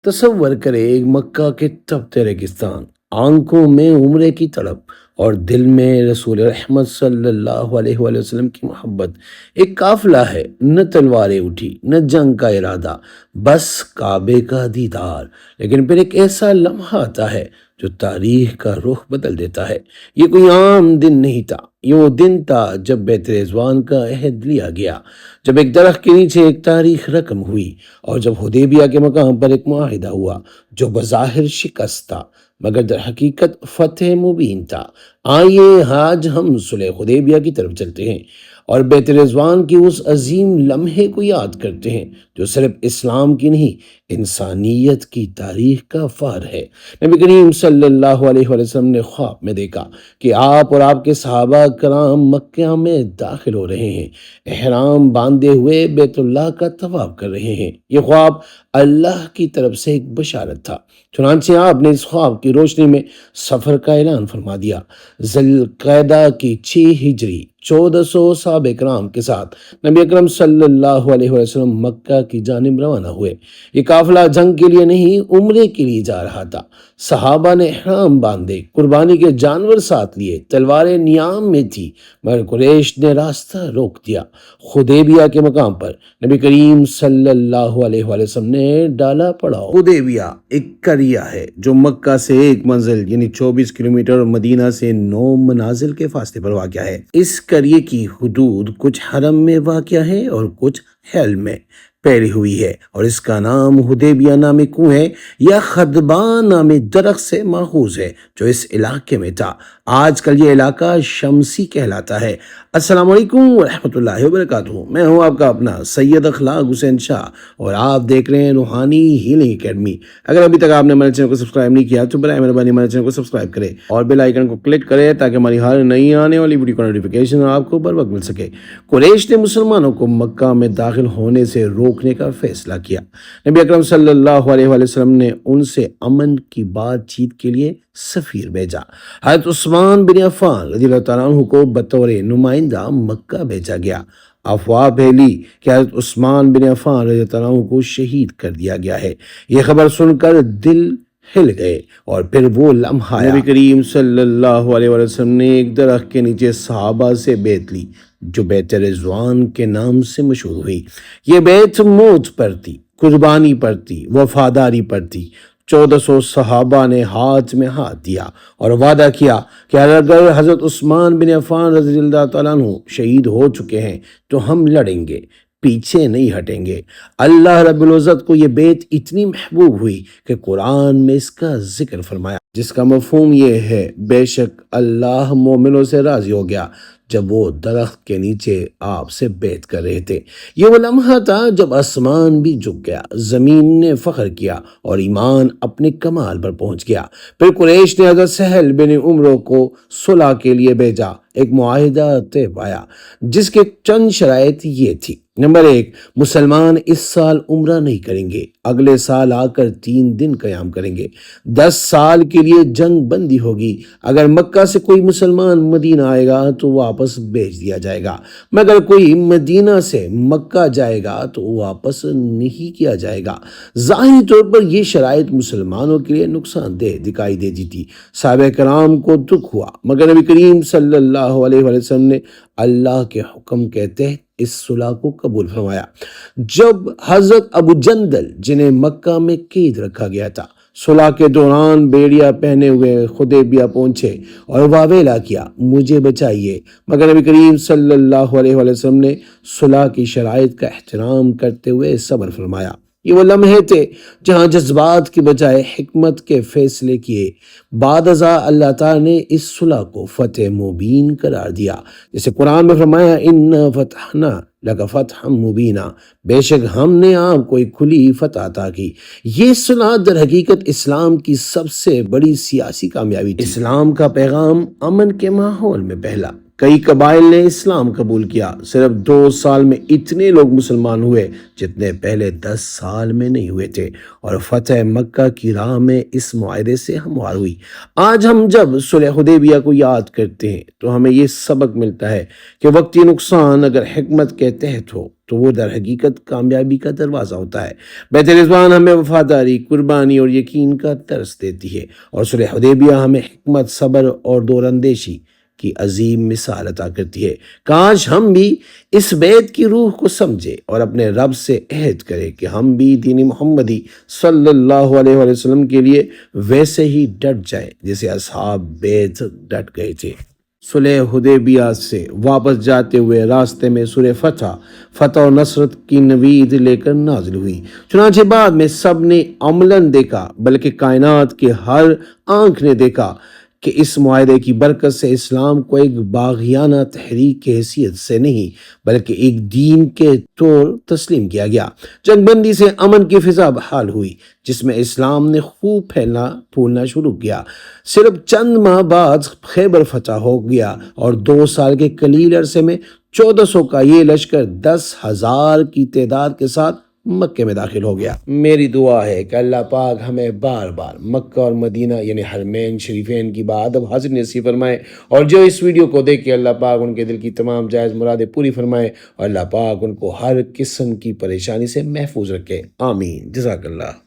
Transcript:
تصور کرے ایک مکہ کے تپتے ریگستان، آنکھوں میں عمرے کی تڑپ اور دل میں رسول رحمت صلی اللہ علیہ وآلہ وسلم کی محبت۔ ایک قافلہ ہے، نہ تلواریں اٹھی نہ جنگ کا ارادہ، بس کعبے کا دیدار۔ لیکن پھر ایک ایسا لمحہ آتا ہے جو تاریخ کا رخ بدل دیتا ہے۔ یہ کوئی عام دن نہیں تھا، یہ وہ دن تھا جب بیت رضوان کا عہد لیا گیا، جب ایک درخت کے نیچے ایک تاریخ رقم ہوئی، اور جب حدیبیہ کے مقام پر ایک معاہدہ ہوا جو بظاہر شکست تھا مگر در حقیقت فتح مبین تھا۔ آئیے آج ہم صلح حدیبیہ کی طرف چلتے ہیں اور بیت رضوان کی اس عظیم لمحے کو یاد کرتے ہیں جو صرف اسلام کی نہیں، انسانیت کی تاریخ کا فار ہے۔ نبی کریم صلی اللہ علیہ وسلم نے خواب میں دیکھا کہ آپ اور آپ کے صحابہ کرام مکہ میں داخل ہو رہے ہیں، احرام باندھے ہوئے بیت اللہ کا طواف کر رہے ہیں۔ یہ خواب اللہ کی طرف سے ایک بشارت تھا۔ چنانچہ آپ نے اس خواب کی روشنی میں سفر کا اعلان فرما دیا۔ ذی القعدہ کی 6 ہجری 1400 صحابہ کرام کے ساتھ نبی اکرم صلی اللہ علیہ وسلم مکہ کی جانب روانہ ہوئے۔ یہ قافلہ جنگ کے لیے نہیں، عمرے کے لیے جا رہا تھا۔ صحابہ نے احرام باندھے، قربانی کے جانور ساتھ لیے، تلواریں نیام میں تھی، مگر قریش نے راستہ روک دیا۔ حدیبیہ کے مقام پر نبی کریم صلی اللہ علیہ وسلم نے ڈالا پڑاؤ۔ حدیبیہ ایک قریہ ہے جو مکہ سے ایک منزل یعنی 24 کلومیٹر اور مدینہ سے 9 منازل کے فاصلے پر واقع ہے۔ اس قریے کی حدود کچھ حرم میں واقع ہے اور کچھ حل میں پھیلی ہوئی ہے، اور اس کا نام حدیبیہ نامی کنویں یا خدبان نامی درخت سے ماخوذ ہے جو اس علاقے میں تھا۔ آج کل یہ علاقہ شمسی کہلاتا ہے۔ السلام علیکم ورحمۃ اللہ وبرکاتہ۔ میں ہوں آپ کا اپنا سید اخلاق حسین شاہ اور آپ دیکھ رہے ہیں روحانی ہیلنگ اکیڈمی۔ اگر ابھی تک آپ نے ہمارے چینل کو سبسکرائب نہیں کیا تو برائے مہربانی ہمارے چینل کو سبسکرائب کریں اور بیل آئیکن کو کلک کریں تاکہ ہماری ہر نئی آنے والی ویڈیو کا نوٹیفیکیشن آپ کو بر وقت مل سکے۔ قریش نے مسلمانوں کو مکہ میں داخل ہونے سے روکنے کا فیصلہ کیا۔ نبی اکرم صلی اللہ علیہ وسلم نے ان سے امن کی بات چیت کے لیے سفیر بھیجا۔ حضرت عثمان بن عفان رضی اللہ تعالیٰ عنہ کو بطور نمائندہ مکہ بھیجا گیا۔ افواہ پھیلی کہ حضرت عثمان بن عفان رضی اللہ عنہ کو شہید کر دیا گیا ہے۔ یہ خبر سن کر دل ہل گئے اور پھر وہ لمحہ آیا۔ نبی کریم صلی اللہ علیہ وسلم نے ایک درخت کے نیچے صحابہ سے بیعت لی جو بیت رضوان کے نام سے مشہور ہوئی۔ یہ بیعت موت پر تھی، قربانی پر تھی، وفاداری پر تھی۔ 1400 صحابہ نے ہاتھ میں ہاتھ دیا اور وعدہ کیا کہ اگر حضرت عثمان بن عفان رضی اللہ تعالیٰ عنہ شہید ہو چکے ہیں تو ہم لڑیں گے، پیچھے نہیں ہٹیں گے۔ اللہ رب العزت کو یہ بیعت اتنی محبوب ہوئی کہ قرآن میں اس کا ذکر فرمایا، جس کا مفہوم یہ ہے بے شک اللہ مومنوں سے راضی ہو گیا جب وہ درخت کے نیچے آپ سے بیعت کر رہے تھے۔ یہ وہ لمحہ تھا جب آسمان بھی جھک گیا، زمین نے فخر کیا اور ایمان اپنے کمال پر پہنچ گیا۔ پھر قریش نے حضرت سہل بن عمرو کو صلح کے لیے بھیجا۔ ایک معاہدہ طے پایا جس کے چند شرائط یہ تھی۔ نمبر 1، مسلمان اس سال عمرہ نہیں کریں گے، اگلے سال آ کر 3 دن قیام کریں گے۔ 10 سال کے لیے جنگ بندی ہوگی۔ اگر مکہ سے کوئی مسلمان مدینہ آئے گا تو واپس بھیج دیا جائے گا، مگر کوئی مدینہ سے مکہ جائے گا تو واپس نہیں کیا جائے گا۔ ظاہری طور پر یہ شرائط مسلمانوں کے لیے نقصان دہ دکھائی دیتی تھی۔ صحابہ کرام کو دکھ ہوا، مگر نبی کریم صلی اللہ علیہ وسلم نے اللہ کے حکم کے تحت اس صلح کو قبول فرمایا۔ جب حضرت ابو جندل جنہیں مکہ میں قید رکھا گیا تھا، صلح کے دوران بیڑیا پہنے ہوئے حدیبیہ پہنچے اور واویلا کیا، مجھے بچائیے، مگر نبی کریم صلی اللہ علیہ وسلم نے صلح کی شرائط کا احترام کرتے ہوئے صبر فرمایا۔ یہ وہ لمحے تھے جہاں جذبات کی بجائے حکمت کے فیصلے کیے۔ بعد ازاں اللہ تعالیٰ نے اس صلح کو فتح مبین قرار دیا، جسے قرآن میں فرمایا اِنَّا فَتَحْنَا لَكَ فَتْحًا مُبِينًا، بے شک ہم نے آپ کو ایک کھلی فتح عطا کی۔ یہ صلح در حقیقت اسلام کی سب سے بڑی سیاسی کامیابی تھی۔ اسلام کا پیغام امن کے ماحول میں پھیلا، کئی قبائل نے اسلام قبول کیا، صرف 2 سال میں اتنے لوگ مسلمان ہوئے جتنے پہلے 10 سال میں نہیں ہوئے تھے، اور فتح مکہ کی راہ میں اس معاہدے سے ہموار ہوئی۔ آج ہم جب صلح حدیبیہ کو یاد کرتے ہیں تو ہمیں یہ سبق ملتا ہے کہ وقتی نقصان اگر حکمت کے تحت ہو تو وہ در حقیقت کامیابی کا دروازہ ہوتا ہے۔ بیت رضوان ہمیں وفاداری، قربانی اور یقین کا درس دیتی ہے، اور صلح حدیبیہ ہمیں حکمت، صبر اور دور اندیشی کی عظیم مثال عطا کرتی ہے۔ کاش ہم بھی اس بیت کی روح کو سمجھے اور اپنے رب سے عہد کریں کہ ہم بھی دین محمدی صلی اللہ علیہ وآلہ وسلم کے لیے ویسے ہی ڈٹ جائیں جیسے اصحاب بیت ڈٹ گئے تھے۔ صلح حدیبیہ سے واپس جاتے ہوئے راستے میں سورہ فتح و نصرت کی نوید لے کر نازل ہوئی۔ چنانچہ بعد میں سب نے عملاً دیکھا، بلکہ کائنات کے ہر آنکھ نے دیکھا کہ اس معاہدے کی برکت سے اسلام کو ایک باغیانہ تحریک کی حیثیت سے نہیں بلکہ ایک دین کے طور تسلیم کیا گیا۔ جنگ بندی سے امن کی فضا بحال ہوئی جس میں اسلام نے خوب پھولنا شروع کیا۔ صرف چند ماہ بعد خیبر فتح ہو گیا اور 2 سال کے قلیل عرصے میں 1400 کا یہ لشکر 10,000 کی تعداد کے ساتھ مکے میں داخل ہو گیا۔ میری دعا ہے کہ اللہ پاک ہمیں بار بار مکہ اور مدینہ یعنی حرمین شریفین کی بادب حاضر نصیب فرمائے، اور جو اس ویڈیو کو دیکھ کے اللہ پاک ان کے دل کی تمام جائز مرادیں پوری فرمائے، اور اللہ پاک ان کو ہر قسم کی پریشانی سے محفوظ رکھے۔ آمین۔ جزاک اللہ۔